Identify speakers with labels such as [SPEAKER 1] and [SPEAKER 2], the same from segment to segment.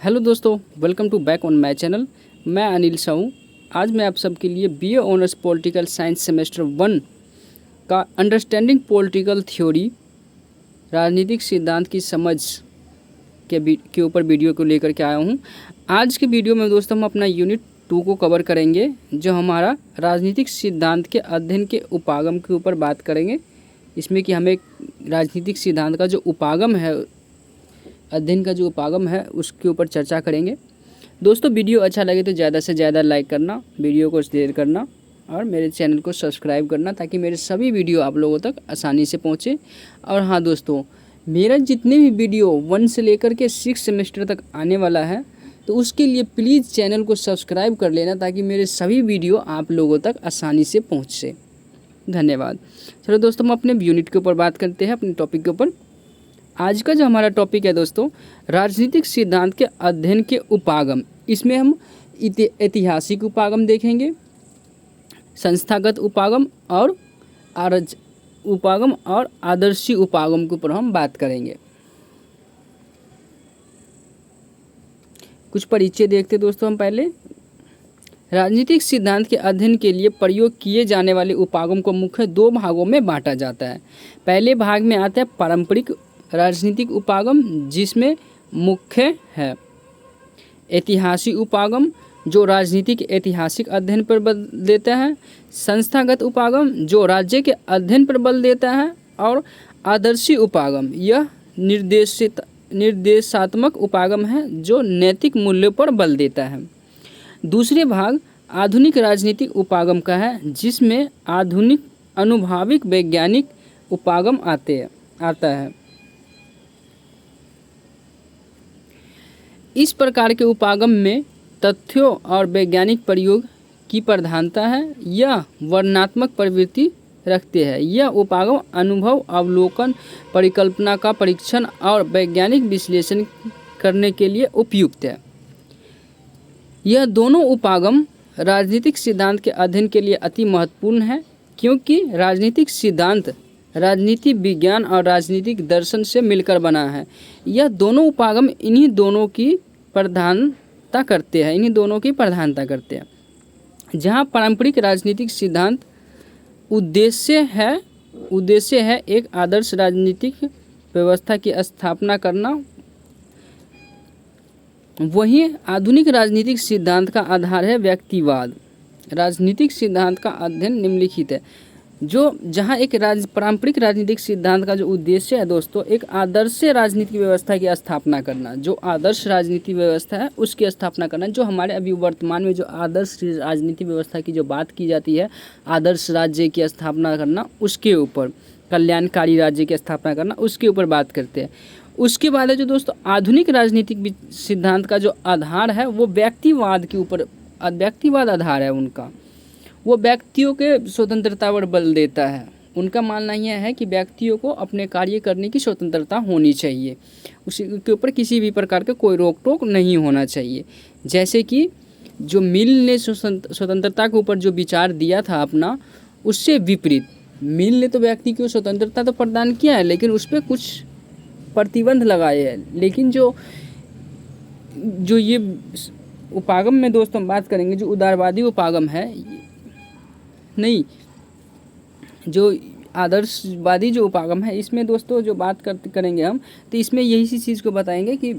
[SPEAKER 1] Hello दोस्तों, welcome to back on my channel. मैं अनिल साहू। आज मैं आप सबके लिए BA honours political science semester 1 का अंडरस्टैंडिंग पॉलिटिकल थ्योरी राजनीतिक सिद्धांत की समझ के ऊपर वीडियो को लेकर के आया हूं। आज के वीडियो में दोस्तों हम अपना यूनिट 2 को कवर करेंगे, जो हमारा राजनीतिक सिद्धांत के अध्ययन के उपागम के ऊपर बात करेंगे। इसमें कि हमें राजनीतिक सिद्धांत का जो उपागम है, अध्ययन का जो उपागम है, उसके ऊपर चर्चा करेंगे। दोस्तों, वीडियो अच्छा लगे तो ज़्यादा से ज़्यादा लाइक करना, वीडियो को शेयर करना और मेरे चैनल को सब्सक्राइब करना, ताकि मेरे सभी वीडियो आप लोगों तक आसानी से पहुँचे। और हाँ दोस्तों, मेरा जितने भी वीडियो 1 से लेकर के 6 सेमेस्टर तक आने वाला है, तो उसके लिए प्लीज़ चैनल को सब्सक्राइब कर लेना, ताकि मेरे सभी वीडियो आप लोगों तक आसानी से पहुँचे। धन्यवाद। चलो दोस्तों, हम अपने यूनिट के ऊपर बात करते हैं, अपने टॉपिक के ऊपर। आज का जो हमारा टॉपिक है दोस्तों, राजनीतिक सिद्धांत के अध्ययन के उपागम। इसमें हम ऐतिहासिक उपागम देखेंगे, संस्थागत उपागम और आदर्शी उपागम के ऊपर हम बात करेंगे। कुछ परिचय देखते दोस्तों हम पहले। राजनीतिक सिद्धांत के अध्ययन के लिए प्रयोग किए जाने वाले उपागम को मुख्य 2 भागों में बांटा जाता है। पहले भाग में आता है पारंपरिक राजनीतिक उपागम, जिसमें मुख्य है ऐतिहासिक उपागम, जो राजनीतिक ऐतिहासिक अध्ययन पर बल देता है, संस्थागत उपागम, जो राज्य के अध्ययन पर बल देता है, और आदर्शी उपागम, यह निर्देशात्मक उपागम है, जो नैतिक मूल्यों पर बल देता है। दूसरे भाग आधुनिक राजनीतिक उपागम का है, जिसमें आधुनिक अनुभाविक वैज्ञानिक उपागम आता है। इस प्रकार के उपागम में तथ्यों और वैज्ञानिक प्रयोग की प्रधानता है। यह वर्णनात्मक प्रवृत्ति रखते हैं। यह उपागम अनुभव, अवलोकन, परिकल्पना का परीक्षण और वैज्ञानिक विश्लेषण करने के लिए उपयुक्त है। यह दोनों उपागम राजनीतिक सिद्धांत के अध्ययन के लिए अति महत्वपूर्ण है, क्योंकि राजनीतिक सिद्धांत राजनीति विज्ञान और राजनीतिक दर्शन से मिलकर बना है। यह दोनों उपागम इन्हीं दोनों की प्रधानता करते हैं। जहाँ पारंपरिक राजनीतिक सिद्धांत उद्देश्य है एक आदर्श राजनीतिक व्यवस्था की स्थापना करना, वहीं आधुनिक राजनीतिक सिद्धांत का आधार है व्यक्तिवाद। राजनीतिक सिद्धांत का अध्ययन निम्नलिखित है। जहाँ एक पारंपरिक राजनीतिक सिद्धांत का जो उद्देश्य है दोस्तों, एक आदर्श राजनीतिक व्यवस्था की स्थापना करना, जो आदर्श राजनीतिक व्यवस्था है उसकी स्थापना करना। जो हमारे अभी वर्तमान में जो आदर्श राजनीतिक व्यवस्था की जो बात की जाती है, आदर्श राज्य की स्थापना करना, उसके ऊपर, कल्याणकारी राज्य की स्थापना करना, उसके ऊपर बात करते हैं। उसके बाद है जो दोस्तों आधुनिक राजनीतिक सिद्धांत का जो आधार है, वो व्यक्तिवाद के ऊपर, व्यक्तिवाद आधार है उनका। वो व्यक्तियों के स्वतंत्रता पर बल देता है। उनका मानना यह है कि व्यक्तियों को अपने कार्य करने की स्वतंत्रता होनी चाहिए, उसके ऊपर किसी भी प्रकार का कोई रोक टोक नहीं होना चाहिए। जैसे कि जो मिल ने स्वतंत्रता के ऊपर जो विचार दिया था अपना, उससे विपरीत मिल ने तो व्यक्ति को स्वतंत्रता तो प्रदान किया है, लेकिन उस पर कुछ प्रतिबंध लगाए हैं। लेकिन जो ये उपागम में दोस्तों हम बात करेंगे, जो उदारवादी उपागम है, नहीं, जो आदर्शवादी जो उपागम है, इसमें दोस्तों जो बात करेंगे हम, तो इसमें यही सी चीज़ को बताएंगे कि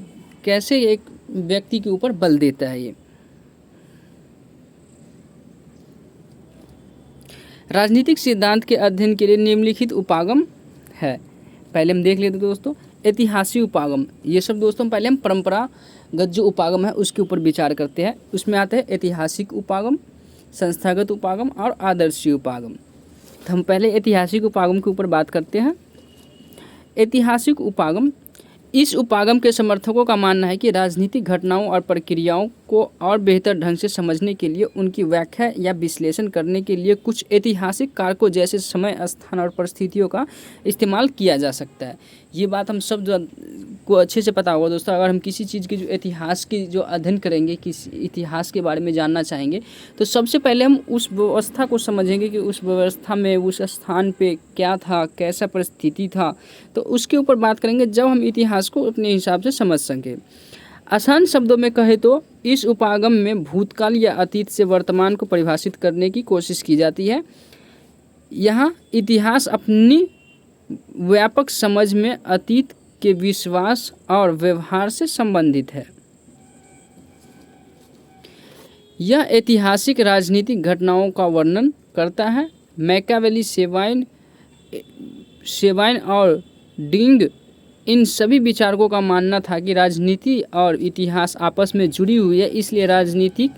[SPEAKER 1] कैसे एक व्यक्ति के ऊपर बल देता है ये। राजनीतिक सिद्धांत के अध्ययन के लिए निम्नलिखित उपागम है। पहले हम देख लेते दोस्तों ऐतिहासिक उपागम। ये सब दोस्तों पहले हम परंपरागत जो उपागम है उसके ऊपर विचार करते हैं। उसमें आता है ऐतिहासिक उपागम, संस्थागत उपागम और आदर्शी उपागम। तो हम पहले ऐतिहासिक उपागम के ऊपर बात करते हैं। ऐतिहासिक उपागम, इस उपागम के समर्थकों का मानना है कि राजनीतिक घटनाओं और प्रक्रियाओं को और बेहतर ढंग से समझने के लिए उनकी व्याख्या या विश्लेषण करने के लिए कुछ ऐतिहासिक कारकों जैसे समय, स्थान और परिस्थितियों का इस्तेमाल किया जा सकता है। ये बात हम सब को अच्छे से पता होगा दोस्तों। अगर हम किसी चीज़ की जो इतिहास की जो अध्ययन करेंगे, किसी इतिहास के बारे में जानना चाहेंगे, तो सबसे पहले हम उस व्यवस्था को समझेंगे कि उस व्यवस्था में उस स्थान पे क्या था, कैसा परिस्थिति था, तो उसके ऊपर बात करेंगे, जब हम इतिहास को अपने हिसाब से समझ सकें। आसान शब्दों में कहे तो इस उपागम में भूतकाल या अतीत से वर्तमान को परिभाषित करने की कोशिश की जाती है। यहाँ इतिहास अपनी व्यापक समझ में अतीत के विश्वास और व्यवहार से संबंधित है। यह ऐतिहासिक राजनीतिक घटनाओं का वर्णन करता है। मैकियावेली, शेवाइन और डिंग, इन सभी विचारकों का मानना था कि राजनीति और इतिहास आपस में जुड़ी हुई है, इसलिए राजनीति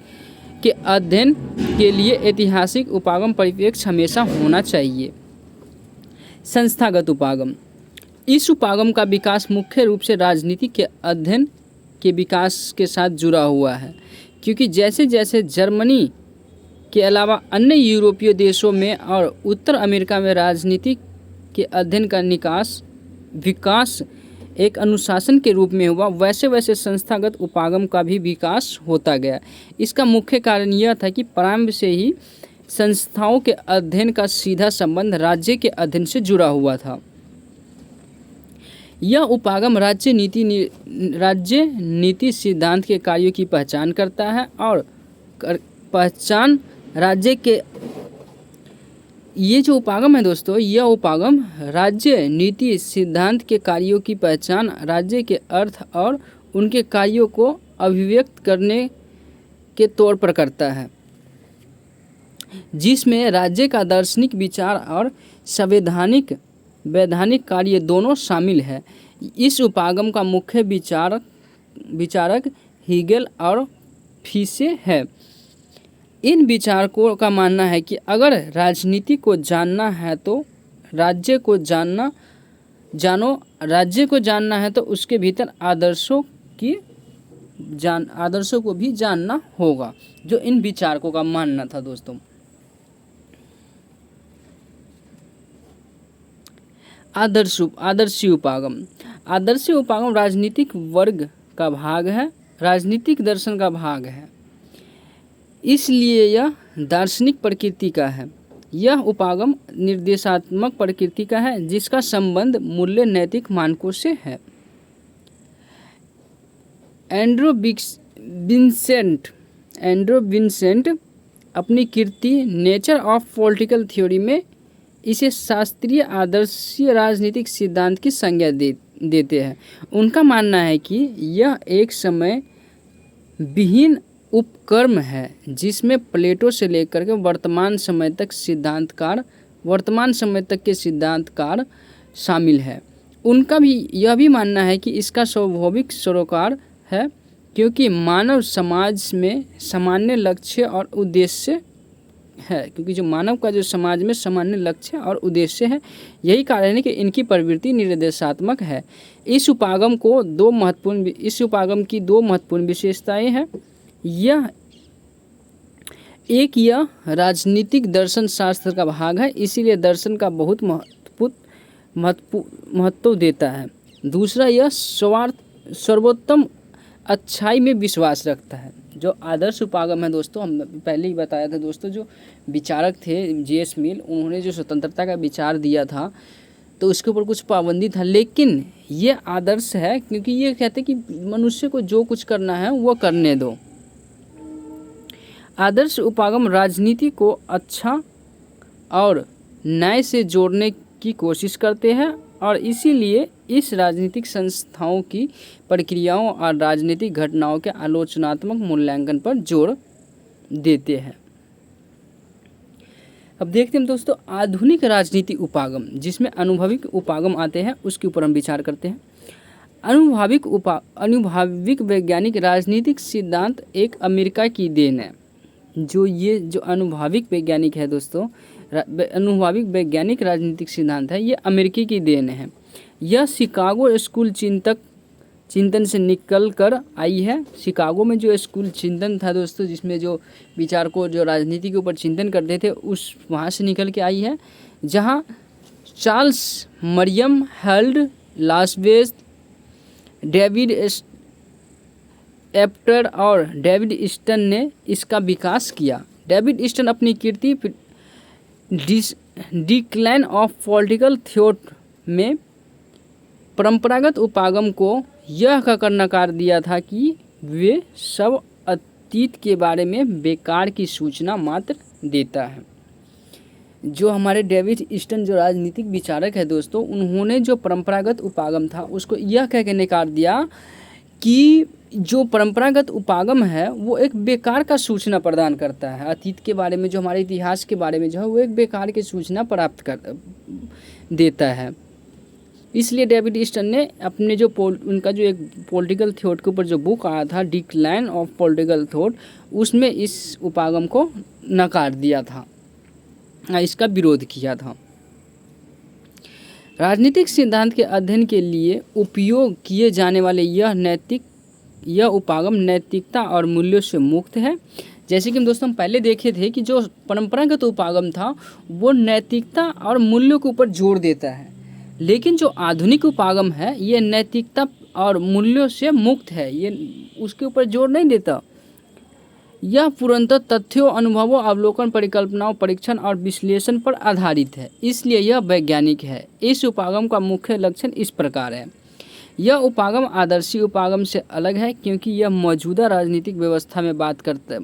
[SPEAKER 1] के अध्ययन के लिए ऐतिहासिक उपागम परिप्रेक्ष्य हमेशा होना चाहिए। संस्थागत उपागम। इस उपागम का विकास मुख्य रूप से राजनीति के अध्ययन के विकास के साथ जुड़ा हुआ है, क्योंकि जैसे जैसे जर्मनी के अलावा अन्य यूरोपीय देशों में और उत्तर अमेरिका में राजनीति के अध्ययन का विकास एक अनुशासन के रूप में हुआ, वैसे वैसे संस्थागत उपागम का भी विकास होता गया। इसका मुख्य कारण यह था कि प्रारंभ से ही संस्थाओं के अध्ययन का सीधा संबंध राज्य के अध्ययन से जुड़ा हुआ था। यह उपागम राज्य नीति सिद्धांत के कार्यों की पहचान करता है और पहचान राज्य के ये जो उपागम है दोस्तों, यह उपागम राज्य नीति सिद्धांत के कार्यों की पहचान राज्य के अर्थ और उनके कार्यों को अभिव्यक्त करने के तौर पर करता है, जिसमें राज्य का दार्शनिक विचार और वैधानिक कार्य दोनों शामिल है। इस उपागम का मुख्य विचारक हीगेल और फीसे है। इन विचारकों का मानना है कि अगर राजनीति को जानना है तो राज्य को जानना है तो उसके भीतर आदर्शों को भी जानना होगा, जो इन विचारकों का मानना था दोस्तों। आदर्शी उपागम राजनीतिक वर्ग का भाग है, राजनीतिक दर्शन का भाग है, इसलिए यह दार्शनिक प्रकृति का है। यह उपागम निर्देशात्मक प्रकृति का है, जिसका संबंध मूल्य नैतिक मानकों से है। एंड्रो विंसेंट अपनी कृति नेचर ऑफ पॉलिटिकल थ्योरी में इसे शास्त्रीय आदर्शीय राजनीतिक सिद्धांत की संज्ञा देते हैं। उनका मानना है कि यह एक समय विहीन उपक्रम है, जिसमें प्लेटो से लेकर के वर्तमान समय तक के सिद्धांतकार शामिल है। उनका भी यह भी मानना है कि इसका स्वाभाविक सरोकार है, क्योंकि मानव समाज में सामान्य लक्ष्य और उद्देश्य है, क्योंकि जो मानव का जो समाज में सामान्य लक्ष्य और उद्देश्य है, यही कारण है कि इनकी प्रवृत्ति निर्देशात्मक है। इस उपागम की दो महत्वपूर्ण विशेषताएं हैं। यह राजनीतिक दर्शन शास्त्र का भाग है, इसीलिए दर्शन का बहुत महत्व देता है। दूसरा, यह सर्वोत्तम अच्छाई में विश्वास रखता है। जो आदर्श उपागम है दोस्तों, हम पहले ही बताया था दोस्तों, जो विचारक थे जे.एस. मिल, उन्होंने जो स्वतंत्रता का विचार दिया था तो उसके ऊपर कुछ पाबंदी था, लेकिन ये आदर्श है, क्योंकि ये कहते कि मनुष्य को जो कुछ करना है वो करने दो। आदर्श उपागम राजनीति को अच्छा और न्याय से जोड़ने की कोशिश करते हैं और इसीलिए इस राजनीतिक संस्थाओं की प्रक्रियाओं और राजनीतिक घटनाओं के आलोचनात्मक मूल्यांकन पर जोर देते हैं। अब देखते हैं दोस्तों आधुनिक राजनीति उपागम, जिसमें अनुभविक उपागम आते हैं, उसके ऊपर हम विचार करते हैं। अनुभविक वैज्ञानिक राजनीतिक सिद्धांत एक अमेरिका की देन है। जो अनुभविक वैज्ञानिक है दोस्तों, अनुभविक वैज्ञानिक राजनीतिक सिद्धांत है, ये अमेरिकी की देन है। यह शिकागो स्कूल चिंतन से निकल कर आई है। शिकागो में जो स्कूल चिंतन था दोस्तों, जिसमें जो विचारकों जो राजनीति के ऊपर चिंतन करते थे, वहाँ से निकल के आई है, जहाँ चार्ल्स मरियम हेल्ड लासवेज, डेविड एप्टर और डेविड ईस्टन ने इसका विकास किया। डेविड ईस्टन अपनी कृति डिक्लाइन ऑफ पॉलिटिकल थॉट में परंपरागत उपागम को यह कहकर नकार दिया था कि वे सब अतीत के बारे में बेकार की सूचना मात्र देता है। जो हमारे डेविड ईस्टन जो राजनीतिक विचारक है दोस्तों, उन्होंने जो परंपरागत उपागम था उसको यह कह के नकार दिया कि जो परंपरागत उपागम है वो एक बेकार का सूचना प्रदान करता है। अतीत के बारे में, जो हमारे इतिहास के बारे में जो है वो एक बेकार की सूचना प्राप्त कर देता है। इसलिए डेविड ईस्टन ने अपने जो उनका जो एक पॉलिटिकल थॉट के ऊपर जो बुक आया था, डिक्लाइन ऑफ पॉलिटिकल थॉट, उसमें इस उपागम को नकार दिया था, इसका विरोध किया था। राजनीतिक सिद्धांत के अध्ययन के लिए उपयोग किए जाने वाले यह उपागम नैतिकता और मूल्यों से मुक्त है। जैसे कि हम दोस्तों पहले देखे थे कि जो परंपरागत उपागम था वो नैतिकता और मूल्यों के ऊपर जोर देता है, लेकिन जो आधुनिक उपागम है ये नैतिकता और मूल्यों से मुक्त है, ये उसके ऊपर जोर नहीं देता। यह पूर्णतः तथ्यों, अनुभवों, अवलोकन, परिकल्पनाओं, परीक्षण और विश्लेषण पर आधारित है, इसलिए यह वैज्ञानिक है। इस उपागम का मुख्य लक्षण इस प्रकार है। यह उपागम आदर्शी उपागम से अलग है क्योंकि यह मौजूदा राजनीतिक व्यवस्था में बात करता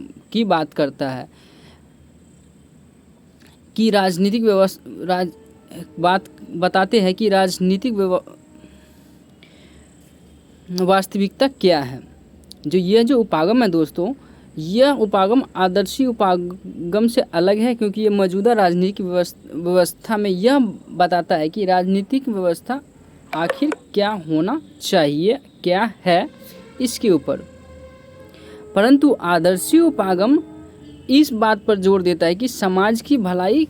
[SPEAKER 1] है कि राजनीतिक बताते हैं कि राजनीतिक वास्तविकता क्या है। जो उपागम है दोस्तों, यह उपागम आदर्शी उपागम से अलग है क्योंकि यह मौजूदा राजनीतिक व्यवस्था में यह बताता है कि राजनीतिक व्यवस्था आखिर क्या होना चाहिए, क्या है इसके ऊपर। परंतु आदर्शी उपागम इस बात पर जोर देता है कि समाज की भलाई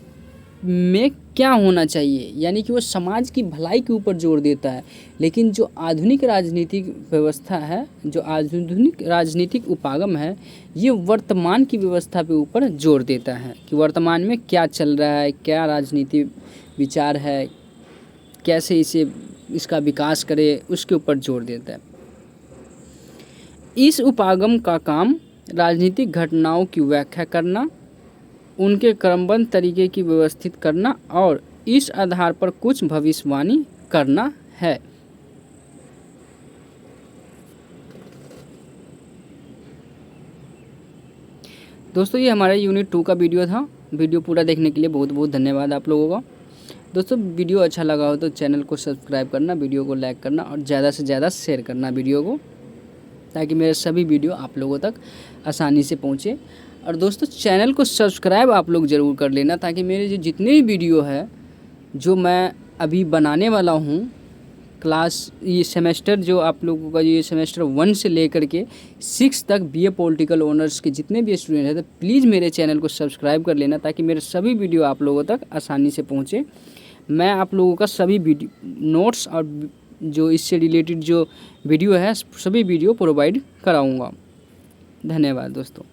[SPEAKER 1] में क्या होना चाहिए, यानी कि वो समाज की भलाई के ऊपर जोर देता है। लेकिन जो आधुनिक राजनीतिक व्यवस्था है, जो आधुनिक राजनीतिक उपागम है, ये वर्तमान की व्यवस्था पे ऊपर जोर देता है कि वर्तमान में क्या चल रहा है, क्या राजनीतिक विचार है, कैसे इसका विकास करे, उसके ऊपर जोर देता है। इस उपागम का काम राजनीतिक घटनाओं की व्याख्या करना, उनके क्रमबद्ध तरीके की व्यवस्थित करना और इस आधार पर कुछ भविष्यवाणी करना है। दोस्तों ये हमारा यूनिट 2 का वीडियो था। वीडियो पूरा देखने के लिए बहुत बहुत धन्यवाद आप लोगों का। दोस्तों वीडियो अच्छा लगा हो तो चैनल को सब्सक्राइब करना, वीडियो को लाइक करना और ज़्यादा से ज़्यादा शेयर करना वीडियो को, ताकि मेरे सभी वीडियो आप लोगों तक आसानी से पहुँचे। और दोस्तों चैनल को सब्सक्राइब आप लोग ज़रूर कर लेना, ताकि मेरे जो जितने भी वीडियो है जो मैं अभी बनाने वाला हूँ क्लास, ये सेमेस्टर जो आप लोगों का, ये सेमेस्टर 1 से लेकर के 6 तक BA पॉलिटिकल ऑनर्स के जितने भी स्टूडेंट हैं, तो प्लीज़ मेरे चैनल को सब्सक्राइब कर लेना, ताकि मेरे सभी वीडियो आप लोगों तक आसानी से पहुँचे। मैं आप लोगों का सभी वीडियो नोट्स और जो इससे रिलेटेड जो वीडियो है सभी वीडियो प्रोवाइड कराऊँगा। धन्यवाद दोस्तों।